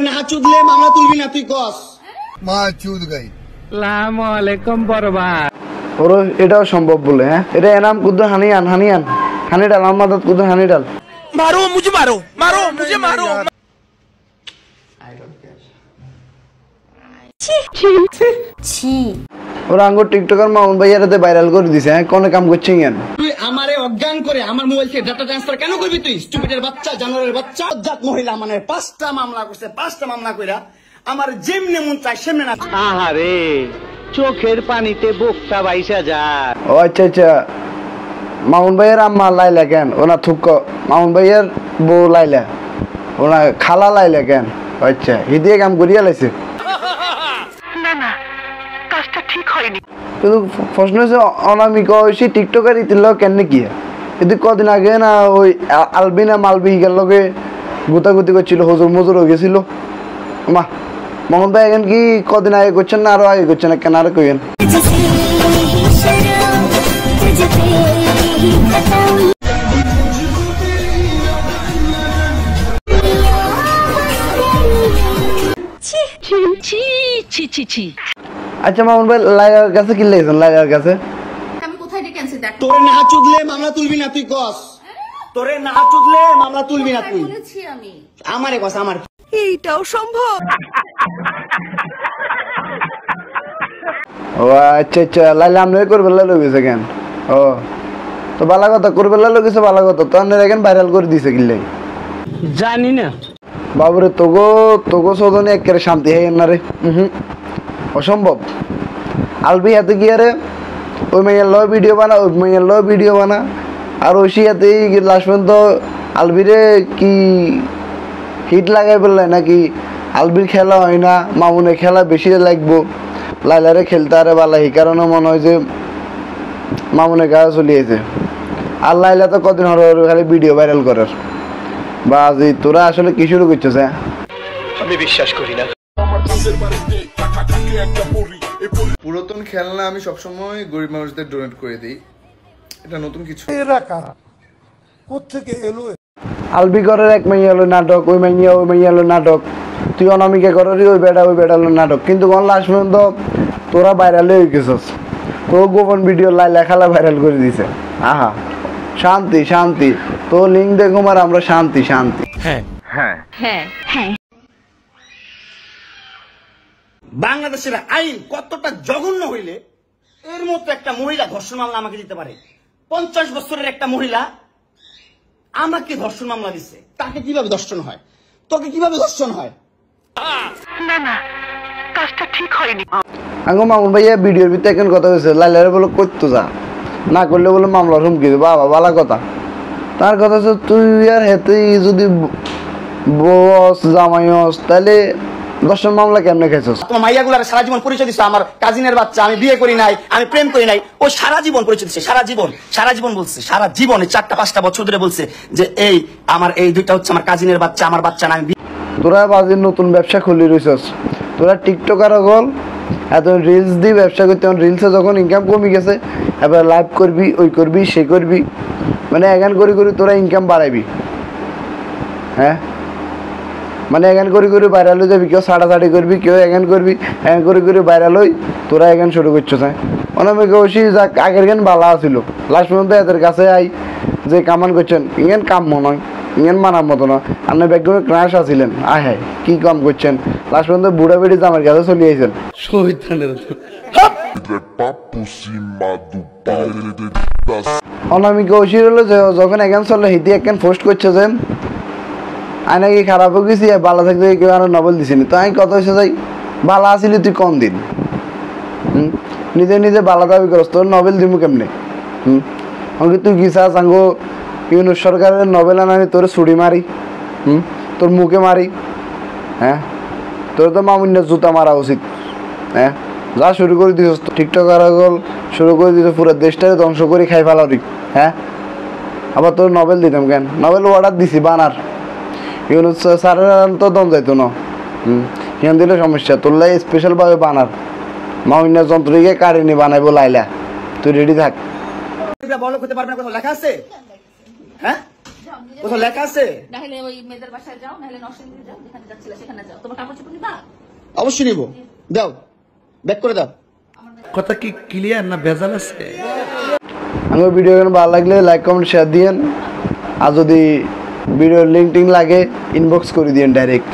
না চুদলে মামলা তুলবি না তুই কস মা চুদ গাই। আসসালামু আলাইকুম বরবাদ। ওরো এটাও সম্ভব বলে হ্যাঁ এটা এনাম কুদ্দুর হানিয়ান হানি ডাল আমার মাদত কুদ্দুর হানি ডাল मारो मुझे मारो मारो मुझे मारो। ওরা আঙ্গুর টিকটকার মামুন ভাইয়ারাতে ভাইরাল করে দিছে হ্যাঁ কোন কাম করছে ইয়ান তুই আমারে অজ্ঞান করে আমার মোবাইল থেকে ডাটা ট্রান্সফার কেন করবি তুই স্টুপিডের বাচ্চা জানোয়ারের বাচ্চা জাত মহিলা মানে 5টা মামলা করছে 5টা মামলা কইরা আমার যেমনে মন চাই সেমনে না আহারে চোখের পানিতে বুকটা বাইসা যায়। ও আচ্ছা মামুন ভাইয়ের আম্মা লাইলা কেন ওনা থুক মামুন ভাইয়ের বউ লাইলা ওনা খালা লাইলা কেন আচ্ছা হিদিয়ে কাম করিয়া লাইছে কিন্তু প্রশ্ন হচ্ছে অনামিক হয়েছি টিকটকার ইতিল কেন কি কিন্তু কদিন আগে না ওই আলবিনা মালবি হিগার লগে গুতাগুতি করছিল হজুর মজুর হয়ে গেছিল মা মোহন ভাই এখন কি কদিন আগে করছেন না আরো আগে করছেন না কেন আরো কইেন আচ্ছা মামুন ভাই লাইলার কাছে কি লেগেছেন লাইলার কাছে আমি কোথায় ডেকে আনছি দেখ তোরে না চুদলে মামলা তুলবি না তুই কস তোরে না চুদলে মামলা তুলবি না তুই বলেছি আমি আমারে কস আমার এইটাও সম্ভব ও আচ্ছা লাইলা আমনে করবে লাইলো গেছে কেন ও তো বালা কথা করবে লাইলো গেছে বালা কথা তো আনলে এখন ভাইরাল করে দিছে কিল্লাই জানি না বাবুরে তোগো সদনে একেবারে শান্তি হয় না রে অসম্ভব আলবি হাতে গিয়ে রে ওই মেয়ের ল ভিডিও বানা আর ওই হাতে লাস্ট পর্যন্ত আলবিরে কি হিট লাগাই বললে নাকি আলবির খেলা হয় না মামুনের খেলা বেশি লাগবো লাইলারে খেলতে আরে বালা এই কারণে মনে হয় যে মামুনের গায়ে চলিয়েছে আর লাইলা তো কদিন হরে খালি ভিডিও ভাইরাল করার বাজি তোরা আসলে কি শুরু করছিস হ্যাঁ আমি বিশ্বাস করি না। পুরাতন খেলনা আমি সবসময় গরিব মানুষদের ডোনেট করে দিই, এটা নতুন কিছু। আলবি করার এক মাইয়া হলো নাটক ওই মাইয়া হলো নাটক তুই অনামিকা করারই ওই বেটা হলো নাটক কিন্তু কোন লাস্ট পর্যন্ত তোরা ভাইরাল হয়ে গেছিস তো গোপন ভিডিও লাইলা খালা ভাইরাল করে দিছে আহা শান্তি তো লিঙ্ক দেখো আর আমরা শান্তি হ্যাঁ হ্যাঁ হ্যাঁ বাংলাদেশের আইন কতটা জঘন্য হইলে এর মতো একটা মহিলা ধর্ষণ মামলা আমাকে দিতে পারে 50 বছরের একটা মহিলা আমাকে ধর্ষণ মামলা দিচ্ছে তাকে কিভাবে ধর্ষণ হয় তোকে কিভাবে ধর্ষণ হয় না কাজটা ঠিক হয়নি আঙ্গো মামুন ভাইয়া ভিডিওর ভিতরে এখন কথা হয়েছে লাইলারে বলে করতো যা না করলে বলে মামলা হুমকি দেবে বাবা ভালো কথা তার কথা হচ্ছে তুই আর হেতেই যদি বস জামাইস তাহলে দর্শন মামলা কেমনে খেয়েছিস তোমার মাইয়াগুলার সারা জীবন পরিচয় দিচ্ছে আমার কাজিনের বাচ্চা আমি বিয়ে করি নাই আমি প্রেম করি নাই ও সারা জীবন পরিচয় দিচ্ছে সারা জীবন বলছে সারা জীবনে 4-5টা বছর ধরে বলছে যে এই আমার এই দুইটা হচ্ছে আমার কাজিনের বাচ্চা আমার বাচ্চা না আমি তোরা বাজির নতুন ব্যবসা খুলি রইছস তোরা টিকটকার গল এত রিলস দিয়ে ব্যবসা করতে রিলসে যখন ইনকাম কমে গেছে এবার লাইভ করবি ওই করবি সে করবি মানে এখান করি তোরা ইনকাম বাড়াইবি হ্যাঁ মানে এখান করি ভাইরাল হয়ে যাবি কেউ ছাড়াছাড়ি করবি কেউ এখান করবি এখান করি ভাইরাল হই তোরা এখান শুরু করছো হ্যাঁ অনেক অবশ্যই যাক আগের গান ভালো আছিল লাস্ট পর্যন্ত এদের কাছে আই যে কামান করছেন ইঙ্গেন কাম মনে হয় ইঙ্গেন মানার মতো না আপনার ব্যাকগ্রাউন্ডে ক্রাশ আসিলেন হ্যাঁ কি কাম করছেন লাস্ট পর্যন্ত বুড়া বেড়ি আমার কাছে চলে আইছেন অনামিকা ঐশীর হলো যে যখন এখান চলে হিতি একখান পোস্ট করছে যে আই নাকি খারাপ হয়ে গেছি বালা থাকতে কেউ আরো নভেল দিছিনি তো আমি কত হয়েছে যাই বালা আসিলি তুই কম দিন নিজে বালা দাবি করস তোর নভেল দিমু কেমনে আমাকে তুই গিসা সাঙ্গো ইউনুস সরকারের নভেল আনানি তোর ছুরি মারি তোর মুখে মারি হ্যাঁ তোর তো মামুন্যা জুতা মারা উচিত হ্যাঁ যা শুরু করে দিস টিকটক আর শুরু করে দিস পুরো দেশটাকে ধ্বংস করে খাই ফেলারি হ্যাঁ আবার তোর নভেল দিতাম কেন নভেল অর্ডার দিছি বানার ইউনুস স্যারের তো দম যাইতো না হিয়ান দিলে সমস্যা তোর লাই স্পেশালভাবে বানার মামুন্যা যন্ত্রকে কারিনি বানাইবো লাইলা তুই রেডি থাক বড়লোক হতে পারবে না, কোথাও লেখা আছে? হ্যাঁ, কোথাও লেখা আছে? নাহলে ওই মেয়েদের বাসায় যাও, নাহলে নরসিংদীতে যাও, যেখানে যাচ্ছিলে সেখানে যাও। তোমার কাপড় চোপড় নিবা? অবশ্যই নিব। দাও, ব্যাক করে দাও। কথা কি ক্লিয়ার না ভেজাল আছে? আমার ভিডিও ভালো লাগলে লাইক কমেন্ট শেয়ার দিয়েন, আর যদি ভিডিওর লিঙ্ক টিঙ্ক লাগে ইনবক্স করে দিয়েন ডাইরেক্ট।